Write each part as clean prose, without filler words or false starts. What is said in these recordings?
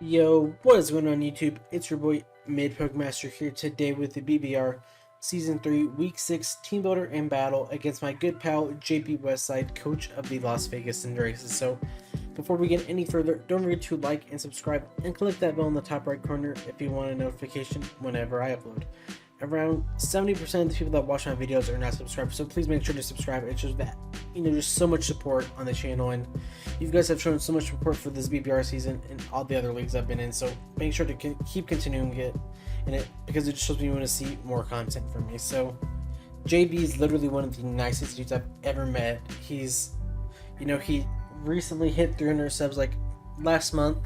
Yo, what is going on YouTube? It's your boy MidPokeMaster here today with the BBR Season 3 Week 6 Team Builder and battle against my good pal JP Westside, coach of the Las Vegas Tundra races. So before we get any further, don't forget to like and subscribe and click that bell in the top right corner if you want a notification whenever I upload. Around 70% of the people that watch my videos are not subscribed, so please make sure to subscribe. It shows that, just so much support on the channel, and you guys have shown so much support for this BBR season and all the other leagues I've been in, so make sure to keep continuing it because it just shows me you want to see more content from me. So JB is literally one of the nicest dudes I've ever met. He's, he recently hit 300 subs like last month,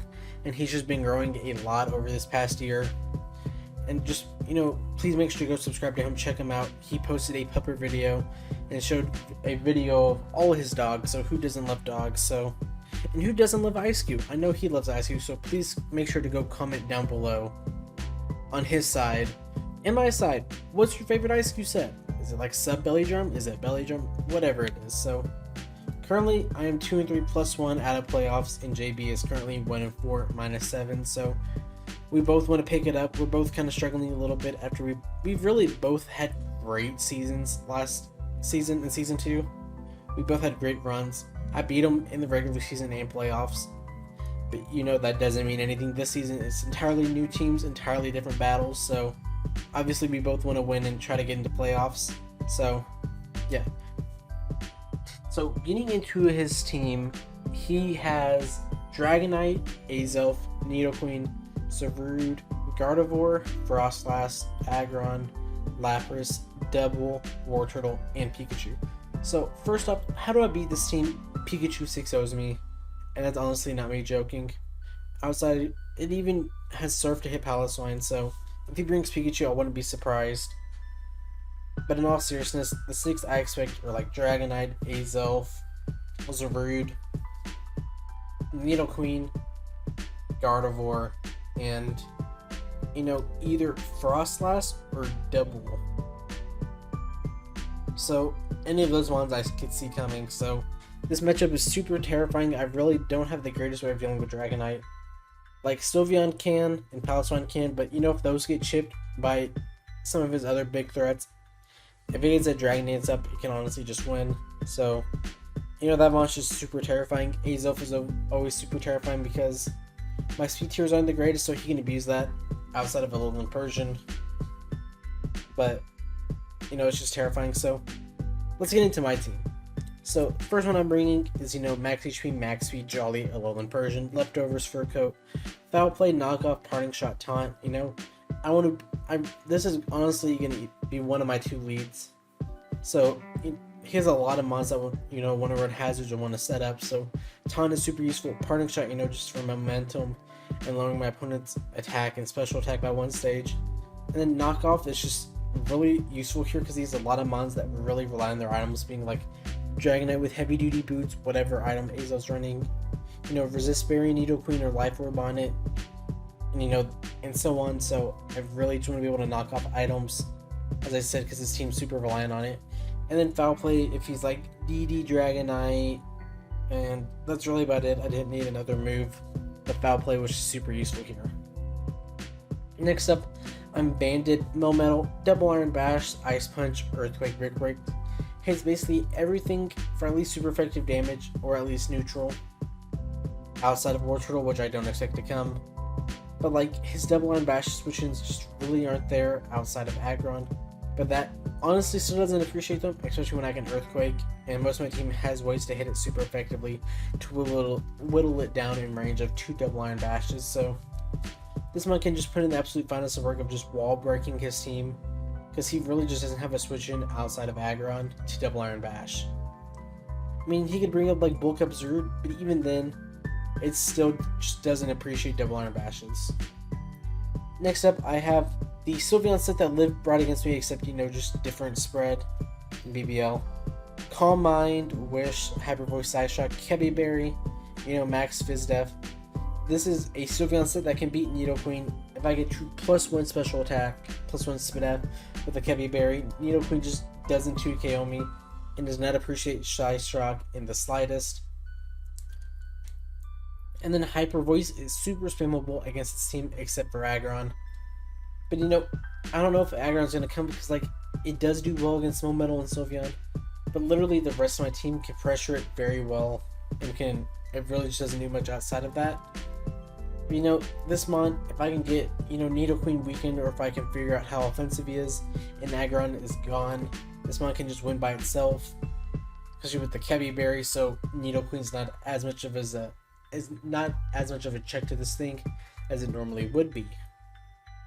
and he's just been growing a lot over this past year. And just, please make sure to go subscribe to him, check him out. He posted a pupper video and showed a video of all his dogs, so who doesn't love dogs? So, and who doesn't love Ice Cube? I know he loves Ice Cube, so please make sure to go comment down below on his side and my side. What's your favorite Ice Cube set? Is it like sub belly drum? Is it belly drum? Whatever it is. So currently I am 2-3 +1 out of playoffs, and JB is currently 1-4 -7. So we both want to pick it up. We're both kind of struggling a little bit after we've really both had great seasons last season and season 2. We both had great runs. I beat him in the regular season and playoffs, but that doesn't mean anything. This season it's entirely new teams, entirely different battles, so obviously we both want to win and try to get into playoffs. So yeah, so getting into his team, he has Dragonite, Azelf, Nidoqueen, Severude, Gardevoir, Frostlass, Aggron, Lapras, Double, Wartortle, and Pikachu. So first up, how do I beat this team? Pikachu 6-0s me, and that's honestly not me joking. Outside, it even has Surf to hit Paliswine, so if he brings Pikachu, I wouldn't be surprised. But in all seriousness, the 6 I expect are like Dragonite, Azelf, Severude, Nidoqueen, Gardevoir, and either Frostlass or Double. So any of those ones I could see coming. So this matchup is super terrifying. I really don't have the greatest way of dealing with Dragonite. Like Sylveon can and Paliswine can, but if those get chipped by some of his other big threats, if he gets that Dragonite up, he can honestly just win. So that launch is super terrifying. Azelf is always super terrifying because my speed tiers aren't the greatest, so he can abuse that outside of a Alolan Persian. But it's just terrifying. So let's get into my team. So first one I'm bringing is max HP, max speed, Jolly, Alolan Persian, leftovers, fur coat, foul play, knockoff, parting shot, taunt. This is honestly gonna be one of my 2 leads. So he has a lot of mods that want to run hazards or want to set up. So taunt is super useful. Parting shot, just for momentum and lowering my opponent's attack and special attack by 1 stage. And then knockoff is just really useful here because he has a lot of mons that really rely on their items being like Dragonite with heavy duty boots, whatever item Azel's running, resist berry, Nidoqueen, or life orb on it, and so on. So I really just want to be able to knock off items, as I said, because his team's super reliant on it. And then foul play if he's like DD Dragonite, and that's really about it. I didn't need another move. The foul play was super useful here. Next up, I'm Banded, Melmetal, Double Iron Bash, Ice Punch, Earthquake, Brick Break. Hits basically everything for at least super effective damage, or at least neutral, outside of Wartortle, which I don't expect to come. But like his Double Iron Bash switch-ins just really aren't there outside of Aggron. But that honestly still doesn't appreciate them, especially when I can Earthquake, and most of my team has ways to hit it super effectively to whittle it down in range of 2 Double Iron Bashes. So this one can just put in the absolute finest of work of just wall breaking his team, because he really just doesn't have a switch in outside of Aggron to Double Iron Bash. I mean, he could bring up like Bulk Up Zerd, but even then, it still just doesn't appreciate Double Iron Bashes. Next up, I have the Sylveon set that Liv brought against me, except just different spread in BBL. Calm Mind, Wish, Hyper Voice, Side Shock, Kebby Berry, Max Fizdef. This is a Sylveon set that can beat Nidoqueen if I get +1 special attack, +1 Spidef with a Kebby Berry. Nidoqueen just doesn't 2KO me and does not appreciate Shy Shock in the slightest. And then Hyper Voice is super spammable against this team except for Aggron. But you know, I don't know if Aggron's going to come because like it does do well against Momental and Sylveon. But literally the rest of my team can pressure it very well and it really just doesn't do much outside of that. But, you know, this mon, if I can get, you know, Nidoqueen weakened, or if I can figure out how offensive he is and Aggron is gone, this mon can just win by itself. Especially with the Kebby Berry, so Nidoqueen's not as much of a check to this thing as it normally would be.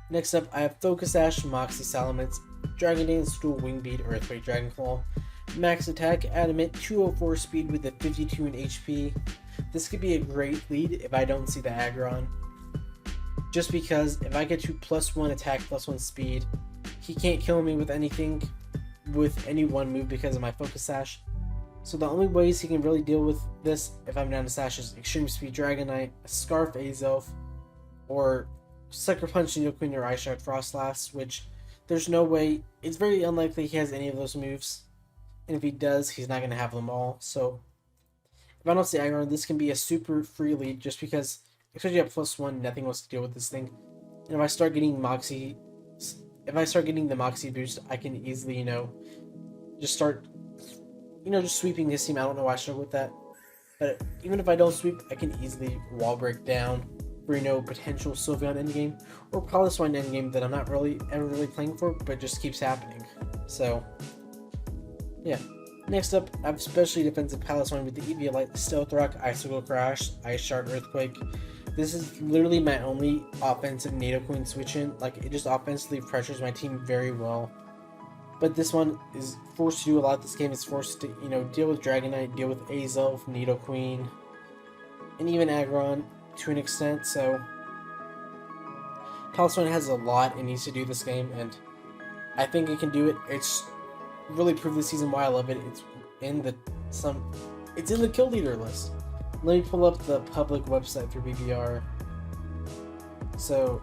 Next up, I have Focus Sash, Moxie Salamence, Dragon Dance, Dual Wing Beat, Earthquake Dragon Claw, Max Attack, Adamant, 204 Speed with a 52 in HP. This could be a great lead if I don't see the Aggron. Just because if I get to +1 attack, +1 speed, he can't kill me with anything, with any one move because of my Focus Sash. So the only ways he can really deal with this if I'm down to Sash is Extreme Speed Dragonite, Scarf Azelf, or Sucker Punch Nidoqueen or Ice Shard Frostlass, which there's no way, it's very unlikely he has any of those moves. And if he does, he's not going to have them all. So if I don't see Aggron, this can be a super free lead just because, especially at +1, nothing wants to deal with this thing. And if I start getting the Moxie boost, I can easily, you know, just start, you know, just sweeping his team. I don't know why I struggle with that. But even if I don't sweep, I can easily wall break down for, you know, potential Sylveon endgame, or Piloswine endgame that I'm not ever really playing for, but just keeps happening. So, yeah. Next up, I have Specially Defensive Piloswine with the Eviolite, Stealth Rock, Icicle Crash, Ice Shard, Earthquake. This is literally my only offensive Nidoqueen switch-in. Like, it just offensively pressures my team very well. But this one is forced to do a lot this game. It's forced to, you know, deal with Dragonite, deal with Azelf, Nidoqueen, and even Aggron to an extent. So Piloswine has a lot it needs to do this game, and I think it can do it. It's really proved this season why I love it. It's in the kill leader list. Let me pull up the public website for BBR. So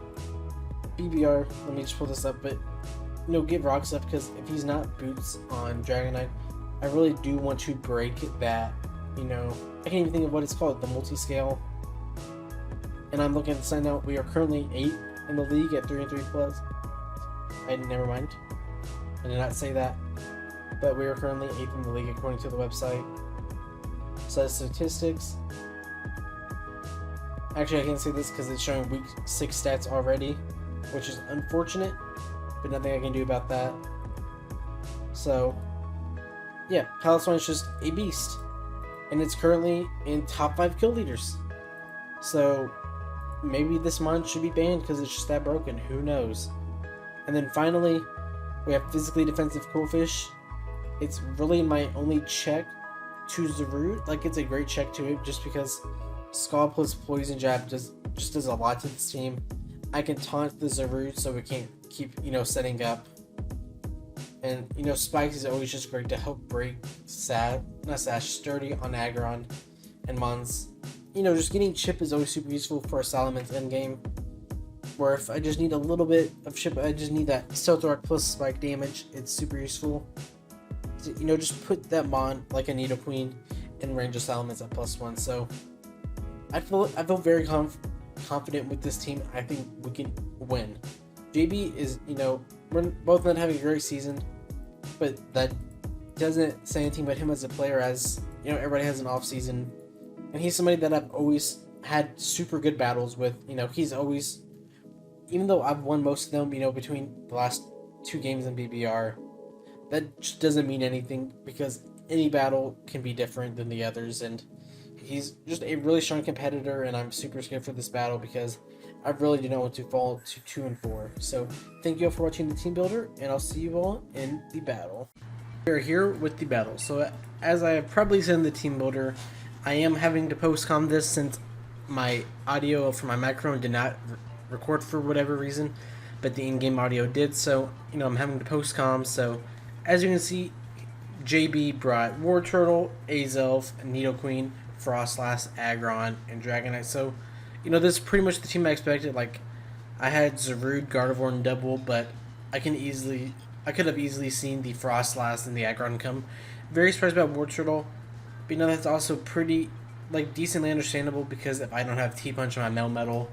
BBR, let me just pull this up, but you know, get Rocks up, because if he's not boots on Dragonite, I really do want to break that, you know, I can't even think of what it's called, the multi-scale. And I'm looking at the sign now, we are currently 8th in the league at 3-3+. Never mind. I did not say that. But we are currently 8th in the league according to the website. So that's statistics. Actually, I can't say this because it's showing week 6 stats already, which is unfortunate, but nothing I can do about that. So, yeah, Piloswine is just a beast, and it's currently in top 5 kill leaders. So, maybe this mon should be banned because it's just that broken. Who knows? And then finally, we have Physically Defensive Coolfish. It's really my only check to Zarude. Like, it's a great check to it just because Scald plus Poison Jab just does a lot to this team. I can taunt the Zarude so it can't keep, you know, setting up. And, you know, Spikes is always just great to help break Sturdy on Aggron and Mons. You know, just getting Chip is always super useful for a Salamence endgame. Where if I just need a little bit of Chip, I just need that Stealth Rock plus Spike damage, it's super useful. You know, just put that Mon like a Nidoqueen in range of Salamence at +1. So I feel very confident with this team. I think we can win. JB is, you know, we're both not having a great season, but that doesn't say anything about him as a player, as, you know, everybody has an off season, and he's somebody that I've always had super good battles with. You know, he's always, even though I've won most of them, you know, between the last 2 games in BBR, that just doesn't mean anything because any battle can be different than the others, and he's just a really strong competitor, and I'm super scared for this battle because I really do not want to fall to 2 and 4. So thank you all for watching the Team Builder, and I'll see you all in the battle. We are here with the battle. So as I have probably said in the Team Builder, I am having to post-com this since my audio for my microphone did not record for whatever reason, but the in-game audio did. So, you know, I'm having to post-com. So as you can see, JB brought War Turtle, Azelf, Nidoqueen, Frostlass, Aggron, and Dragonite. So, you know, this is pretty much the team I expected. Like, I had Zarude, Gardevoir, and Double, but I could have easily seen the Frostlass and the Aggron come. Very surprised about War Turtle, but you know, that's also pretty like decently understandable because if I don't have T-Punch on my Melmetal,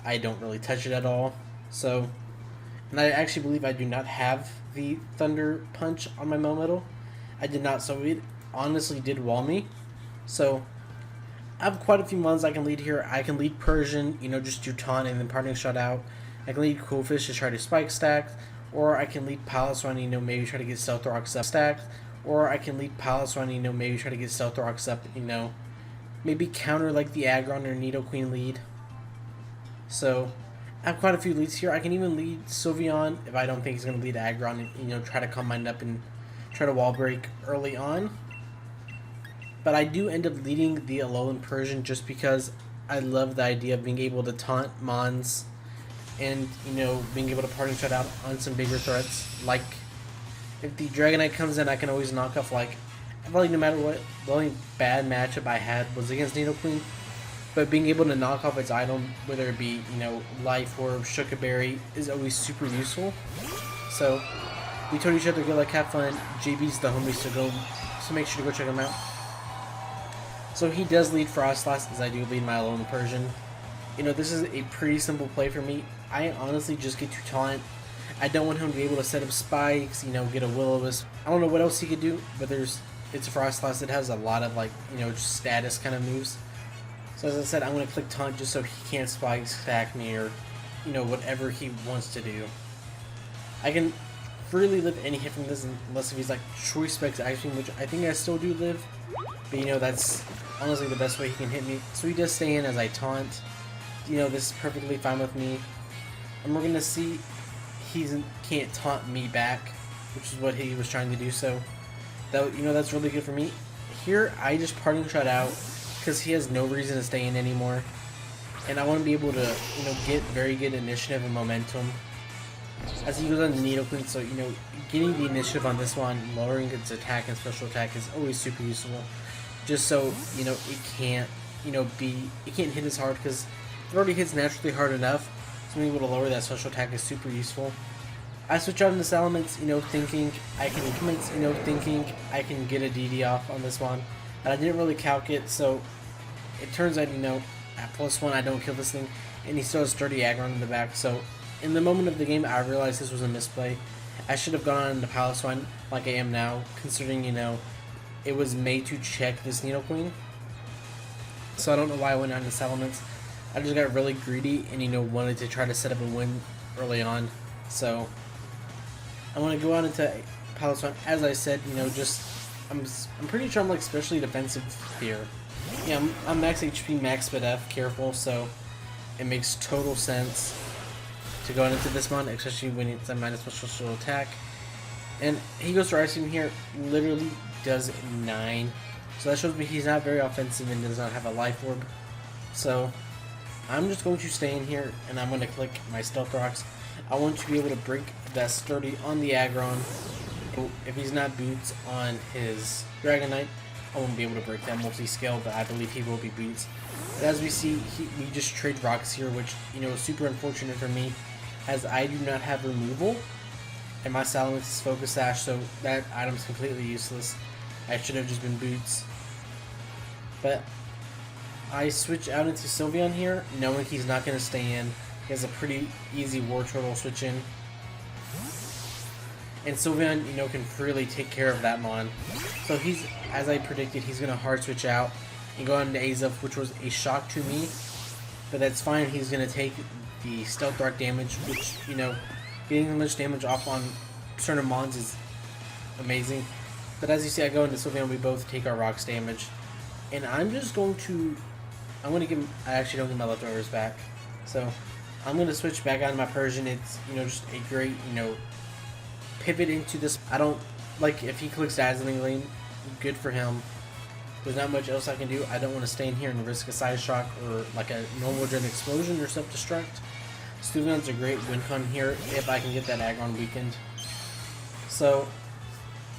I don't really touch it at all. So, and I actually believe I do not have the Thunder Punch on my Melmetal. I did not, so it honestly did wall me. So, I have quite a few mons I can lead here. I can lead Persian, just do taunt and then parting shot out. I can lead Coolfish to try to spike stack, or I can lead Palace Run, maybe try to get Stealth Rocks up stacked, or I can lead Palace Run, maybe try to get Stealth Rocks up, maybe counter like the Aggron or Nidoqueen lead. So, I have quite a few leads here. I can even lead Sylveon if I don't think he's going to lead Aggron and, try to come mine up and try to wall break early on. But I do end up leading the Alolan Persian just because I love the idea of being able to taunt Mons and, being able to parting shot out on some bigger threats. Like, if the Dragonite comes in, I can always knock off, like, I feel like no matter what, the only bad matchup I had was against Nidoqueen. But being able to knock off its item, whether it be, Life Orb, Sugar Berry, is always super useful. So, we told each other, good luck, have fun. JB's the homie, so make sure to go check him out. So he does lead Frostlass, as I do lead my Alolan Persian. This is a pretty simple play for me. I honestly just get to taunt. I don't want him to be able to set up spikes, get a Will-O-Wisp. I don't know what else he could do, but it's a Frostlass that has a lot of, just status kind of moves. So as I said, I'm going to click taunt just so he can't spike stack me or, whatever he wants to do. I can freely live any hit from this unless if he's like Choice Specs Ice Beam, which I think I still do live. But that's honestly the best way he can hit me. So he does stay in as I taunt. This is perfectly fine with me. And we're going to see he can't taunt me back, which is what he was trying to do. So, that's really good for me. Here, I just parting shot out because he has no reason to stay in anymore. And I want to be able to, get very good initiative and momentum as he goes on the Nidoqueen. So, getting the initiative on this one, lowering its attack and special attack is always super useful. Just so, it can't, it can't hit as hard because it already hits naturally hard enough. So being able to lower that special attack is super useful. I switch out into Salamence, thinking I can commence, thinking I can get a DD off on this one. And I didn't really calc it, so it turns out, at +1 I don't kill this thing, and he still has Sturdy Aggron in the back. So in the moment of the game, I realized this was a misplay. I should have gone on the Palace Run like I am now, considering, it was made to check this Nidoqueen. So I don't know why I went on to Salamence. I just got really greedy and, wanted to try to set up a win early on. So I want to go on into Palace Run. As I said, I'm pretty sure I'm like specially defensive here. Yeah, I'm max HP, max speed F, careful, so it makes total sense to go into this mon, especially when it's a minus special attack. And he goes for Ice Beam here, literally does 9. So that shows me he's not very offensive and does not have a Life Orb. So I'm just going to stay in here and I'm going to click my Stealth Rocks. I want to be able to break that Sturdy on the Aggron. If he's not Boots on his Dragonite, I won't be able to break that multi-scale, but I believe he will be Boots. But as we see, we just trade rocks here, which, is super unfortunate for me, as I do not have removal, and my Salamence is Focus Sash, so that item's completely useless. I should have just been Boots. But I switch out into Sylveon here, knowing he's not going to stay in. He has a pretty easy War Turtle switch in. And Sylveon, can freely take care of that mon. So he's, as I predicted, he's going to hard switch out and go on to Azov, which was a shock to me. But that's fine, he's going to take the Stealth Rock damage, which, getting that much damage off on certain mons is amazing. But as you see, I go into Sylveon, we both take our rocks damage. And I'm just going to, I actually don't get my leftovers back. So I'm going to switch back on my Persian. It's, just a great, pivot into this. I don't like if he clicks Dazzling Lane, good for him. There's not much else I can do. I don't want to stay in here and risk a Side Shock or like a normal gen explosion or self-destruct. Sylveon's a great win con here if I can get that Aggron weakened. So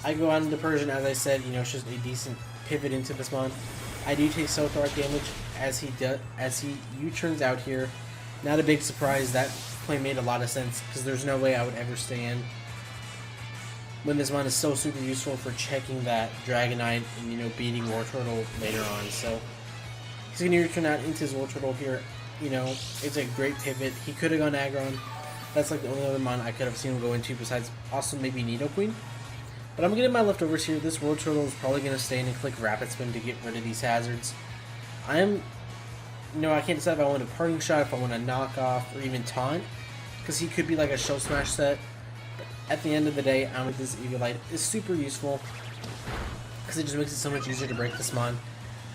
I go on to Persian, as I said, it's just a decent pivot into this mon. I do take Stealth Rock damage as he U-turns out here. Not a big surprise. That play made a lot of sense because there's no way I would ever stay in when this mon is so super useful for checking that Dragonite and beating War Turtle later on. So He's going to return out into his Wartortle here. You know, it's a great pivot. He could have gone Aggron. That's like the only other mon I could have seen him go into besides also maybe Nidoqueen. But I'm getting my leftovers here. This Wartortle is probably going to stay in and click Rapid Spin to get rid of these hazards. I can't decide if I want a Parting Shot, if I want to knock off, or even Taunt. Because he could be like a Shell Smash set. But at the end of the day, I think this Eviolite is super useful. Because it just makes it so much easier to break this mon.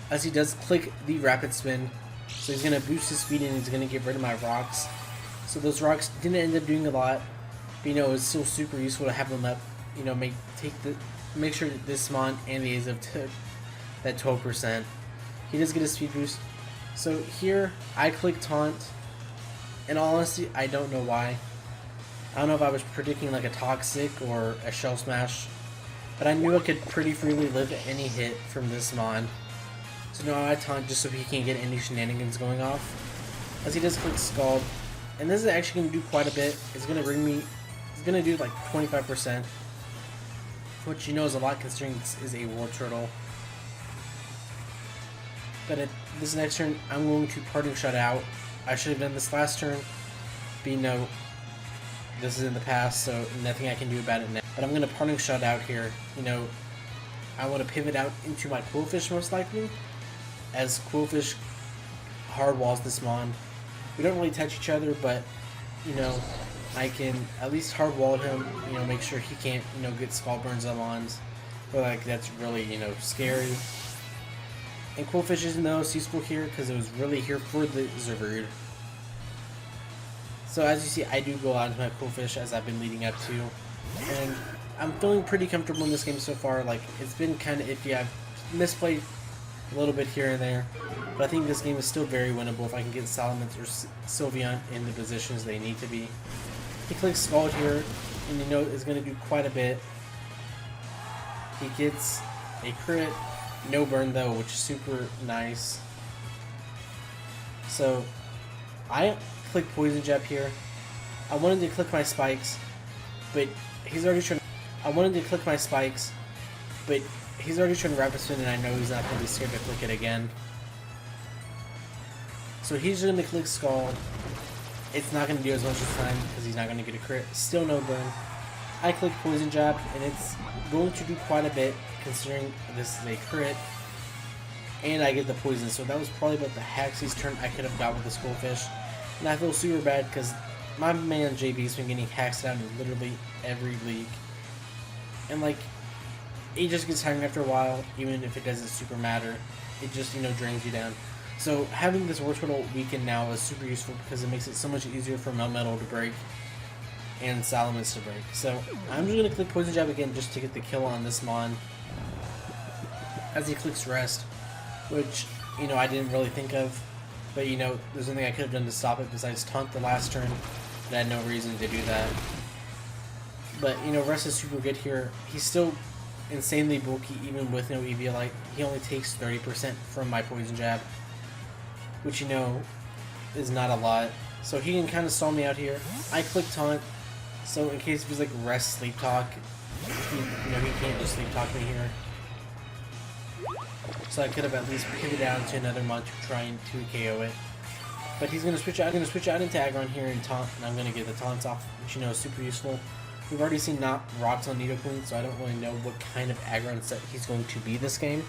As he does click the Rapid Spin. So he's going to boost his speed and he's going to get rid of my rocks. So those rocks didn't end up doing a lot. But it's still super useful to have them up. Make sure that this mon and the Azav took that 12%. He does get a speed boost. So here, I click Taunt. In all honesty, I don't know why. I don't know if I was predicting like a Toxic or a Shell Smash. But I knew I could pretty freely live any hit from this mon. So now I Taunt just so he can't get any shenanigans going off. As he does click Scald. And this is actually going to do quite a bit. It's going to do like 25%. Which is a lot considering this is a Wartortle. But at this next turn, I'm going to Parting Shot out. I should have done this last turn. But this is in the past, so nothing I can do about it now. But I'm going to Parting Shot out here. I want to pivot out into my Quillfish most likely. As Quillfish hard walls this mon. We don't really touch each other, but I can at least hard wall him, make sure he can't, get Scald Burns on mons. But like that's really, scary. And Quillfish isn't the most useful here because it was really here for the Zervood. So as you see, I do go out into my Quillfish as I've been leading up to. And I'm feeling pretty comfortable in this game so far. Like, it's been kind of iffy. I've misplayed a little bit here and there. But I think this game is still very winnable if I can get Salamence or Sylveon in the positions they need to be. He clicks Scald here, and it's going to do quite a bit. He gets a crit, no burn though, which is super nice. So, I click Poison Jab here. I wanted to click my Spikes, but he's already trying. I wanted to click my Spikes, but he's already trying to Rapid Spin, and I know he's not going to be scared to click it again. So he's going to click Scald. It's not going to do as much this time because he's not going to get a crit. Still no burn. I click Poison Jab, and it's going to do quite a bit considering this is a crit. And I get the poison, so that was probably about the Haxie's turn I could have got with the Skullfish. And I feel super bad because my man JB's been getting hacked out in literally every league. And like, it just gets tiring after a while, even if it doesn't super matter. It just, drains you down. So having this Wartortle weakened now is super useful because it makes it so much easier for Melmetal to break and Salamence to break. So I'm just going to click Poison Jab again just to get the kill on this mon. As he clicks Rest, which, I didn't really think of. But, there's nothing I could have done to stop it besides Taunt the last turn. And I had no reason to do that. But, Rest is super good here. He's still insanely bulky even with no Eviolite. He only takes 30% from my Poison Jab. Which, is not a lot. So he can kind of stall me out here. I click Taunt. So in case if he's like Rest, Sleep Talk, he can't just Sleep Talk me here. So I could have at least pivoted down to another mon to try and 2KO it. But he's gonna switch out. I'm gonna switch out into Aggron here and Taunt, and I'm gonna get the taunts off, which is super useful. We've already seen not rocks on Nidoqueen, so I don't really know what kind of Aggron set he's going to be this game.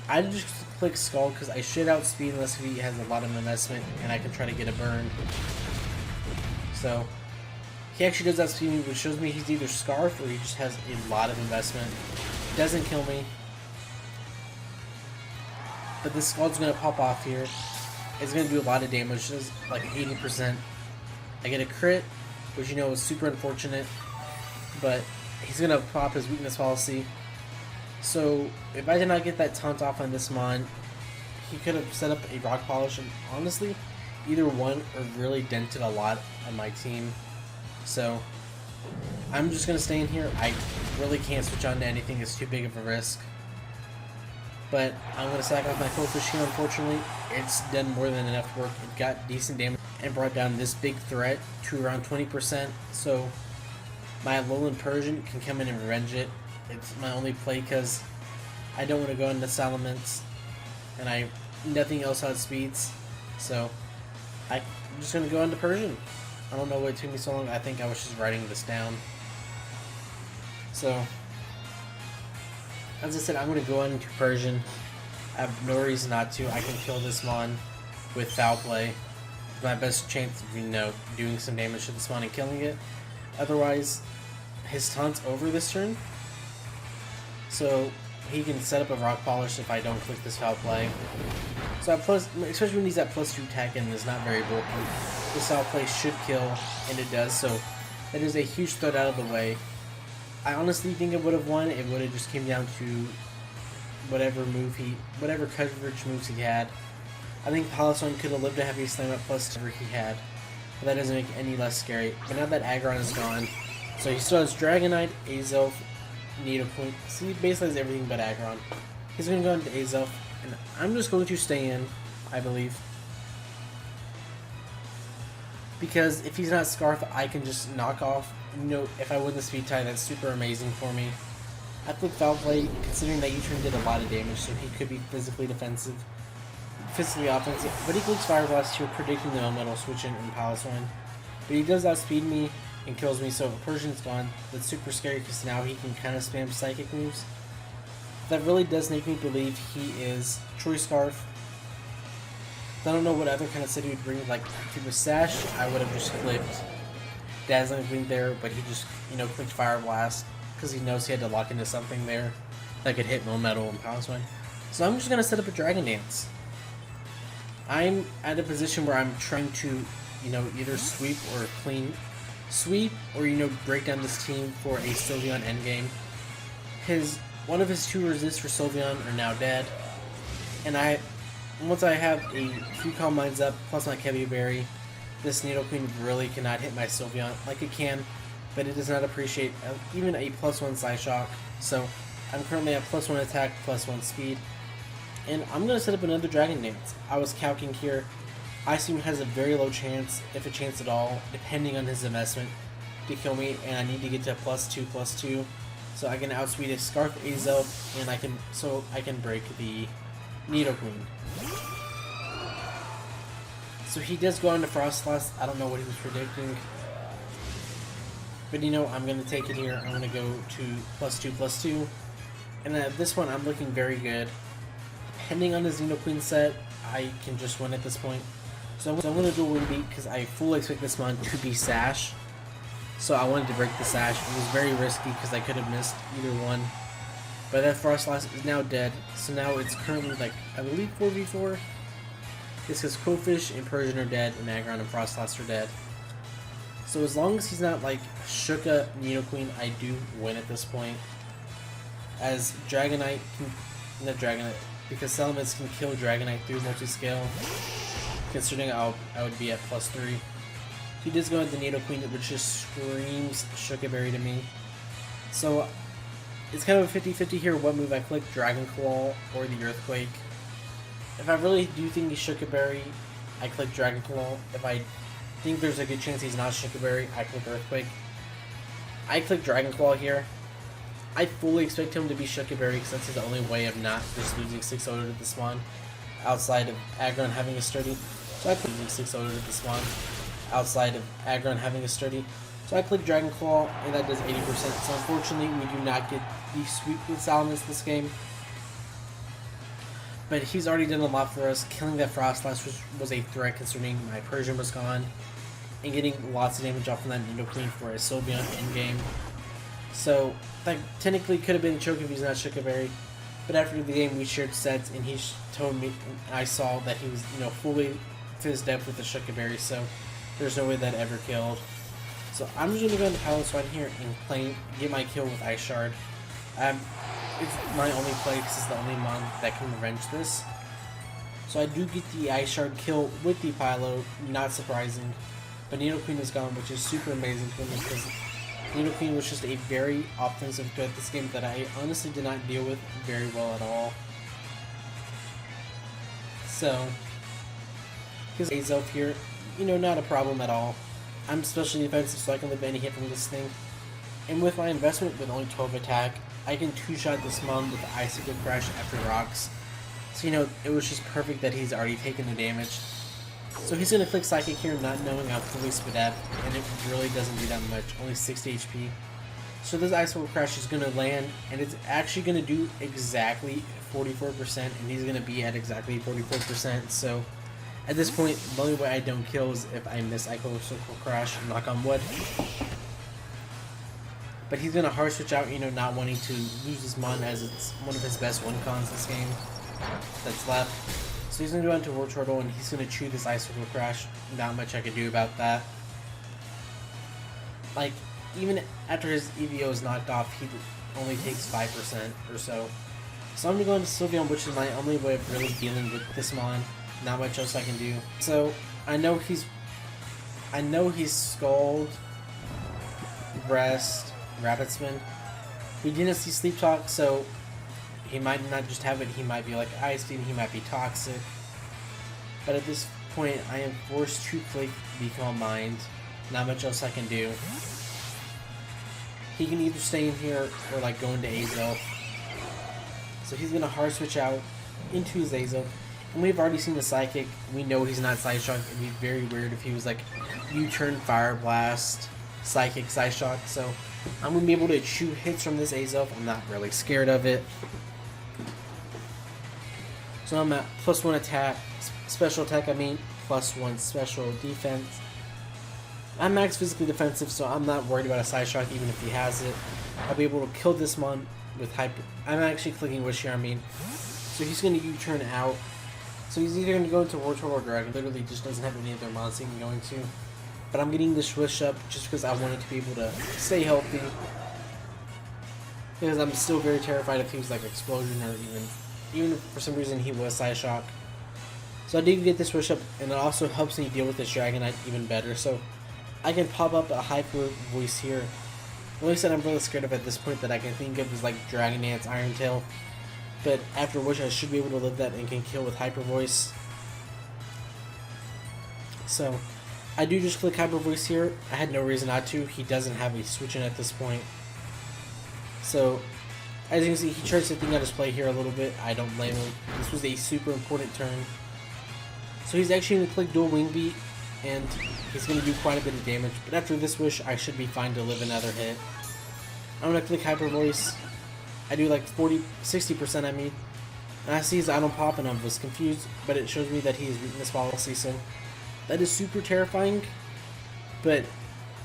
I just click Scald because I should outspeed unless he has a lot of investment, and I can try to get a burn. So he actually does outspeed me, which shows me he's either Scarf or he just has a lot of investment. Doesn't kill me. But this Scald's going to pop off here. It's going to do a lot of damage. It's like 80%. I get a crit, which is super unfortunate. But he's going to pop his weakness policy. So if I did not get that taunt off on this mon, he could have set up a Rock Polish. And honestly, either one or really dented a lot on my team. So I'm just going to stay in here. I really can't switch on to anything. It's too big of a risk. But I'm going to sack off my Quillfish here, unfortunately. It's done more than enough work. It got decent damage and brought down this big threat to around 20%. So my Alolan Persian can come in and revenge it. It's my only play because I don't want to go into Salamence. And I nothing else outspeeds. So I'm just gonna go into Persian. I don't know why it took me so long. I think I was just writing this down. So as I said, I'm gonna go into Persian. I have no reason not to. I can kill this mon with foul play. My best chance of, doing some damage to this mon and killing it. Otherwise, his taunt's over this turn. So he can set up a rock polish if I don't click this foul play. So at plus, especially when he's at +2 attack and is not very bulky, this foul play should kill, and it does. So that is a huge threat out of the way. I honestly think it would have won. It would have just came down to whatever coverage moves he had. I think Palisade could have lived a heavy slam at +2 he had, but that doesn't make it any less scary. But now that Aggron is gone, so he still has Dragonite, Azelf, Nidoqueen. So he basically has everything but Aggron. He's going to go into Azelf, and I'm just going to stay in, I believe. Because if he's not Scarf, I can just knock off. If I win the speed tie, that's super amazing for me. I think Foul Play, considering that U-turn did a lot of damage, so he could be physically offensive, but he clicks Fire Blast here, predicting the elemental switch in Palisade. But he does outspeed me and kills me, so Persian's gone. That's super scary because now he can kind of spam psychic moves. That really does make me believe he is Troy Scarf. I don't know what other kind of set he would bring. Like, if he was Sash, I would have just clicked Dazzling Gleam there, but he just, clicked Fire Blast because he knows he had to lock into something there that could hit Metal and Palisade. So I'm just going to set up a Dragon Dance. I'm at a position where I'm trying to, either sweep or clean. Sweep or, break down this team for a Sylveon endgame. One of his 2 resists for Sylveon are now dead. And once I have a few Calm Minds up, plus my Kevy Berry, this Nidoqueen really cannot hit my Sylveon. Like it can, but it does not appreciate even a +1 Psyshock. So I'm currently at +1 attack, +1 speed. And I'm going to set up another Dragon Dance. I was calcing here. Icebeam has a very low chance, if a chance at all, depending on his investment, to kill me. And I need to get to +2/+2. So I can outspeed a Scarf Azelf, and I can break the Nidoqueen. So he does go on to Frostlass. I don't know what he was predicting. But I'm going to take it here. I'm going to go to +2/+2. And at this one, I'm looking very good. Depending on his Nidoqueen set, I can just win at this point. So I'm going to do a win beat because I fully expect this mon to be Sash. So I wanted to break the Sash. It was very risky because I could have missed either one. But that Frostlass is now dead. So now it's currently I believe 4v4. This is Cofish and Persian are dead, and Aggron and Frostlass are dead. So as long as he's not Shuka Nidoqueen, I do win at this point. As Dragonite can, not Dragonite, because Salamence can kill Dragonite through multi-scale. Considering I would be at +3. He does go into Nidoqueen, which just screams Shuka Berry to me. So it's kind of a 50-50 here what move I click, Dragon Claw or the Earthquake. If I really do think he's Shuka Berry, I click Dragon Claw. If I think there's a good chance he's not Shuka Berry, I click Earthquake. I click Dragon Claw here. I fully expect him to be Shuka Berry because that's the only way of not just losing 6-0 to the Swan outside of Aggron having a sturdy. So I click losing 6-0 to the Swan outside of Aggron having a sturdy. So I click Dragon Claw, and that does 80%. So unfortunately, we do not get the sweep with Salamence this game. But he's already done a lot for us. Killing that Frostlass was a threat considering my Persian was gone. And getting lots of damage off of that Nidoqueen for a Sylveon endgame. So, technically could have been a choke if he's not Shuka Berry. But after the game, we shared sets, and he told me, and I saw that he was, fully to his depth with the Shuka Berry. So, there's no way that ever killed. So, I'm just going to go into Palisade here and get my kill with Ice Shard. It's my only play because it's the only mon that can revenge this. So I do get the Ice Shard kill with the Pylo, not surprising. But Nidoqueen is gone, which is super amazing for me because Nidoqueen was just a very offensive threat this game that I honestly did not deal with very well at all. So, because Azelf here, not a problem at all. I'm especially defensive, so I can live any hit from this thing. And with my investment with only 12 attack, I can 2-shot this mon with the Icicle Crash after rocks. So, it was just perfect that he's already taken the damage. So he's going to click Psychic here, not knowing I'm fully Spadab, and it really doesn't do that much, only 60 HP. So this Ice Level Crash is going to land, and it's actually going to do exactly 44%, and he's going to be at exactly 44%. So at this point, the only way I don't kill is if I miss Ice Level Crash, knock on wood. But he's going to hard switch out, not wanting to lose this Mon as it's one of his best win cons this game that's left. So he's going to go into War Turtle, and he's going to chew this Ice Level Crash. Not much I could do about that. Like, even after his EVO is knocked off, he only takes 5% or so. So I'm going to go into Sylveon, which is my only way of really dealing with this Mon. Not much else I can do. So I know he's Scald, Rest, Rapid Spin. We didn't see Sleep Talk, so he might not just have it. He might be like Ice Beam. He might be Toxic. But at this point, I am forced to click the Calm Mind. Not much else I can do. He can either stay in here or like go into Azelf. So he's gonna hard switch out into his Azelf. And we've already seen the Psychic. We know he's not Side Shock. It'd be very weird if he was like U-turn, Fire Blast, Psychic, Side Shock. So I'm gonna be able to chew hits from this Azelf. I'm not really scared of it. So I'm at +1 attack, special attack, +1 special defense. I'm max physically defensive, so I'm not worried about a Side Shock even if he has it. I'll be able to kill this Mon with Hyper. I'm actually clicking Wish here, So he's going to U-turn out. So he's either going to go into War Turtle or Dragon. Literally just doesn't have any other mons he can go into. But I'm getting this Wish up just because I wanted to be able to stay healthy. Because I'm still very terrified if he was like Explosion or even if for some reason he was Side Shock. So I did get this Wish up, and it also helps me deal with this Dragonite even better. So I can pop up a Hyper Voice here. The only set I'm really scared of at this point that I can think of is like Dragon Dance, Iron Tail. But after Wish, I should be able to live that and can kill with Hyper Voice. So I do just click Hyper Voice here. I had no reason not to. He doesn't have a switch in at this point. So as you can see, he tries to think out his play here a little bit. I don't blame him. This was a super important turn. So he's actually going to click Dual Wing Beat, and he's going to do quite a bit of damage. But after this Wish, I should be fine to live another hit. I'm going to click Hyper Voice. I do like 60%, And I see his item pop, and I was confused, but it shows me that he is weakness policy, so that is super terrifying. But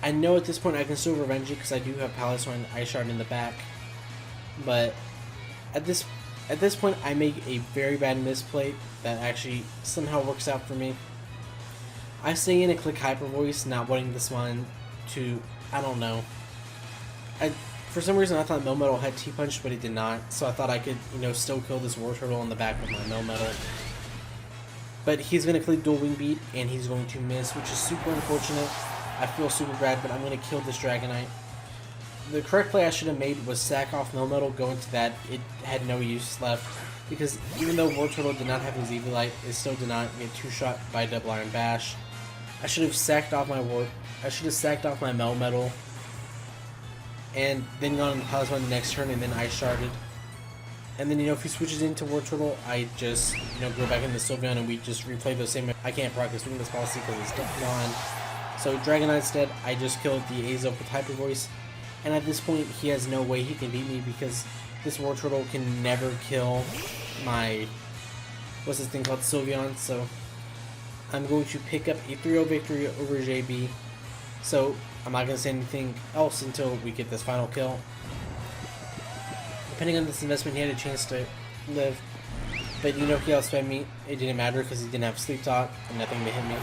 I know at this point I can still revenge it because I do have Palace and Ice Shard in the back. But at this point, I make a very bad misplay that actually somehow works out for me. I stay in and click Hyper Voice, not wanting this one to, I don't know. For some reason, I thought Melmetal had T-Punch, but it did not. So I thought I could, still kill this War Turtle in the back with my Melmetal. But he's going to click Dual Wing Beat, and he's going to miss, which is super unfortunate. I feel super bad, but I'm going to kill this Dragonite. The correct play I should have made was sack off Melmetal, go into that. It had no use left, because even though War Turtle did not have his Eviolite, it still did not get two-shot by Double Iron Bash. I should have sacked off my Melmetal, and then gone on Palace the next turn, and then Ice Sharded. And then, if he switches into War Turtle, I just, go back into Sylveon, and we just replay the same. I can't practice weakness policy because it's gone. So Dragonite instead, I just killed the Azelf with Hyper Voice. And at this point, he has no way he can beat me because this War Turtle can never kill my, what's this thing called, Sylveon. So I'm going to pick up a 3-0 victory over JB. So I'm not going to say anything else until we get this final kill. Depending on this investment, he had a chance to live. But he outspent me. It didn't matter because he didn't have Sleep Talk and nothing to hit me.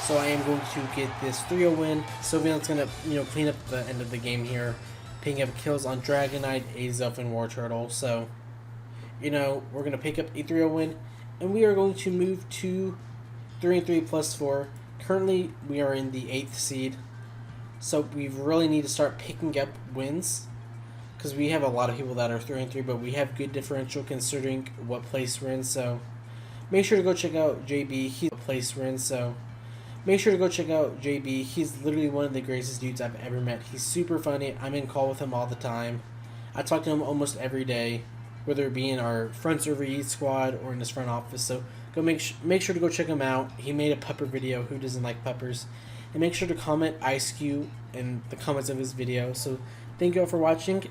So I am going to get this 3-0 win. Sylveon's going to, clean up the end of the game here. Picking up kills on Dragonite, Azelf, and War Turtle. So, we're going to pick up a 3-0 win. And we are going to move to 3-3 plus 4. Currently, we are in the 8th seed. So we really need to start picking up wins. Because we have a lot of people that are 3-3, but we have good differential considering what place we're in. So make sure to go check out JB. He's the place we're in. So make sure to go check out JB. He's literally one of the greatest dudes I've ever met. He's super funny. I'm in call with him all the time. I talk to him almost every day. whether it be in our front server Eat Squad or in his front office. So go make sure to go check him out. He made a pupper video. Who doesn't like puppers? And make sure to comment IceQ in the comments of his video. So thank you all for watching.